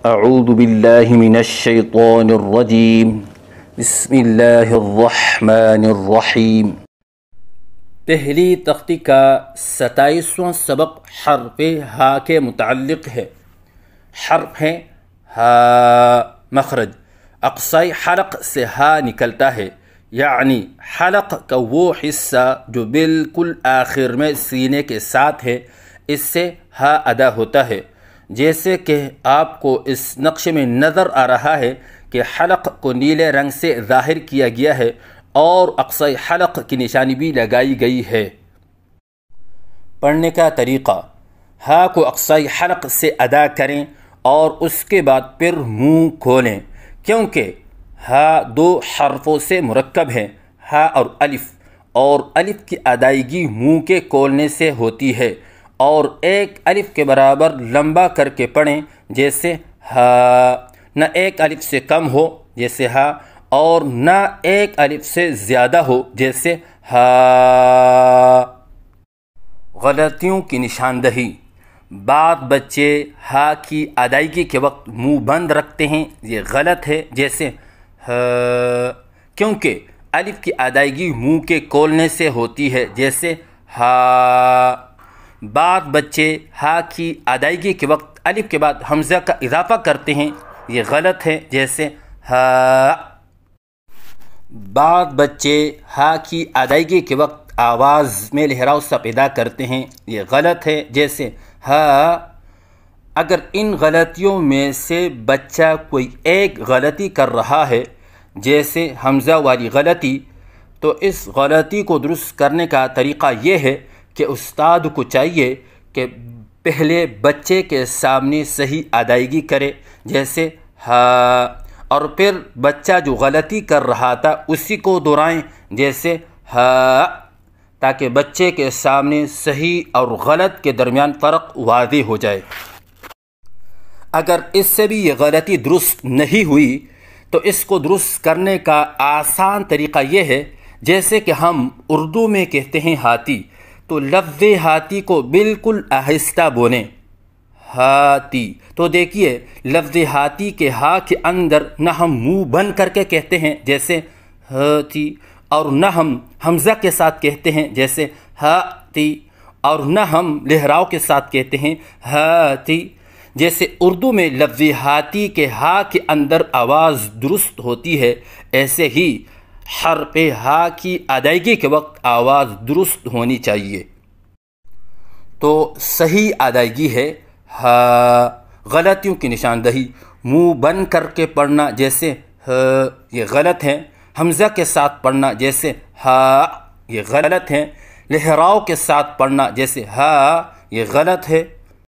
اعوذ باللہ من الشیطان الرجیم بسم اللہ الرحمن الرحیم۔ پہلی تختی کا 27واں سبق حرف ہا کے متعلق ہے۔ حرف ہے ہا، مخرج اقصی حلق سے ہا نکلتا ہے، یعنی حلق کا وہ حصہ جو بالکل آخر میں سینے کے ساتھ ہے، اس سے ہا ادا ہوتا ہے۔ جیسے کہ آپ کو اس نقشے میں نظر آ رہا ہے کہ حلق کو نیلے رنگ سے ظاہر کیا گیا ہے اور اقصی حلق کی نشانی بھی لگائی گئی ہے۔ پڑھنے کا طریقہ: ہا کو اقصی حلق سے ادا کریں اور اس کے بعد پھر منہ کھولیں، کیونکہ ہا دو حرفوں سے مرکب ہے، ہا اور الف کی ادائیگی منہ کے کھولنے سے ہوتی ہے، اور ایک الف کے برابر لمبا کر کے پڑھیں، جیسے ہا، نہ ایک الف سے کم ہو جیسے ہا، اور نہ ایک الف سے زیادہ ہو جیسے ہا۔ غلطیوں کی نشاندہی: بعض بچے ہا کی ادائیگی کے وقت منہ بند رکھتے ہیں، یہ غلط ہے، جیسے ہا، کیونکہ الف کی ادائیگی منہ کے کھولنے سے ہوتی ہے، جیسے ہا۔ بعض بچے ہا کی ادائیگی کے وقت الف کے بعد حمزہ کا اضافہ کرتے ہیں، یہ غلط ہے، جیسے ہا۔ بعض بچے ہا کی ادائیگی کے وقت آواز میں لہراؤ سا پیدا کرتے ہیں، یہ غلط ہے، جیسے ہا۔ اگر ان غلطیوں میں سے بچہ کوئی ایک غلطی کر رہا ہے، جیسے حمزہ والی غلطی، تو اس غلطی کو درست کرنے کا طریقہ یہ ہے کہ استاد کو چاہیے کہ پہلے بچے کے سامنے صحیح ادائیگی کرے، جیسے ہا، اور پھر بچہ جو غلطی کر رہا تھا اسی کو دہرائیں، جیسے ہا، تاکہ بچے کے سامنے صحیح اور غلط کے درمیان فرق واضح ہو جائے۔ اگر اس سے بھی یہ غلطی درست نہیں ہوئی تو اس کو درست کرنے کا آسان طریقہ یہ ہے، جیسے کہ ہم اردو میں کہتے ہیں ہاتھی، تو لفظ ہاتھی کو بالکل آہستہ بولیں، ہاتھی۔ تو دیکھیے لفظ ہاتھی کے ہا کے اندر نہ ہم منہ بند کر کے کہتے ہیں جیسے ہاتھی، اور نہ ہم حمزہ کے ساتھ کہتے ہیں جیسے ہاتھی، اور نہ ہم لہراؤ کے ساتھ کہتے ہیں ہاتھی۔ جیسے اردو میں لفظ ہاتھی کے ہا کے اندر آواز درست ہوتی ہے، ایسے ہی حرف ہا کی ادائیگی کے وقت آواز درست ہونی چاہیے۔ تو صحیح ادائیگی ہے ہا۔ غلطیوں کی نشاندہی: منہ بند کر کے پڑھنا جیسے ہا، یہ غلط ہے۔ حمزہ کے ساتھ پڑھنا جیسے ہا، یہ غلط ہے۔ لہراؤ کے ساتھ پڑھنا جیسے ہا، یہ غلط ہے۔